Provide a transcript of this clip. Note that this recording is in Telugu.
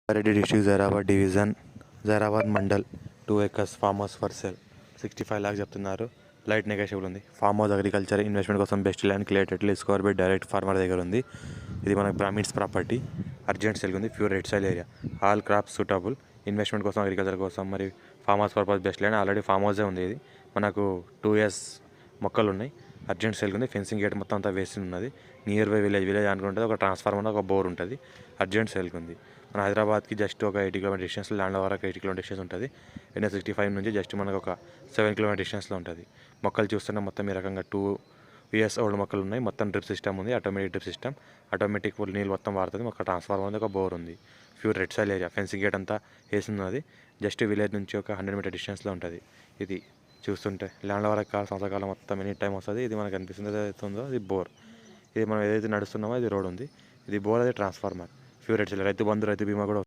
Reddy district, Zairabad division, Zairabad mandal, 2 acres farm house for sale, 65 lakhs చెప్తున్నారు. లైట్ నెగోషియబుల్ ఉంది. ఫార్మ్ హౌస్ అగ్రికల్చర్ ఇన్వెస్ట్మెంట్ కోసం best land clear title score by direct farmer దగ్గర ఉంది. ఇది మనకు బ్రాహ్మిన్స్ ప్రాపర్టీ, అర్జెంట్ సేల్ ఉంది. Pure red soil area, all crops suitable. Investment కోసం అగ్రికల్చర్ కోసం మరి farm house purpose best land. Already farm హౌసే ఉంది. ఇది మనకు 2 years మొక్కలు ఉన్నాయి. అర్జెంట్ సేల్ ఉంది. ఫెన్సింగ్ గేట్ మొత్తం అంతా వేసి ఉన్నది. నియర్ బై విలేజ్ అనుకుంటుంది. ఒక ట్రాన్స్ఫార్మర్, ఒక బోర్ ఉంటుంది. అర్జెంట్ సేల్ ఉంది. మన హైదరాబాద్కి జస్ట్ ఒక 80 km డిస్టెన్స్, ల్యాండ్ వరకు 80 km డిస్టెన్స్ ఉంటుంది. NH65 నుంచి జస్ట్ మనకు ఒక 7 km డిస్టెన్స్లో ఉంటుంది. మొక్కలు చూస్తున్న మొత్తం ఈ రకంగా 2 years ఓల్డ్ మొక్కలు ఉన్నాయి. మొత్తం డ్రిప్ సిస్టమ్ ఉంది. ఆటోమేటిక్ డ్రిప్ సిస్టమ్, ఆటోమేటిక్ నీళ్ళు మొత్తం వాడుతుంది. ఒక ట్రాన్స్ఫార్మర్ ఉంది, ఒక బోర్ ఉంది. Pure red soil area, fencing gate అంతా వేసి ఉన్నది. జస్ట్ విలేజ్ నుంచి ఒక 100 meter డిస్టెన్స్లో ఉంటుంది. ఇది చూస్తుంటే ల్యాండ్ వరకు సంవత్సరకాలం మొత్తం ఎనీ టైం వస్తుంది. ఇది మనకు అనిపిస్తుంది ఏదైతే ఉందో ఇది బోర్. ఇది మనం ఏదైతే నడుస్తున్నామో ఇది రోడ్ ఉంది. ఇది బోర్, అది transformer. Pure red సైల్. Rythu Bandhu, రైతు బీమా కూడా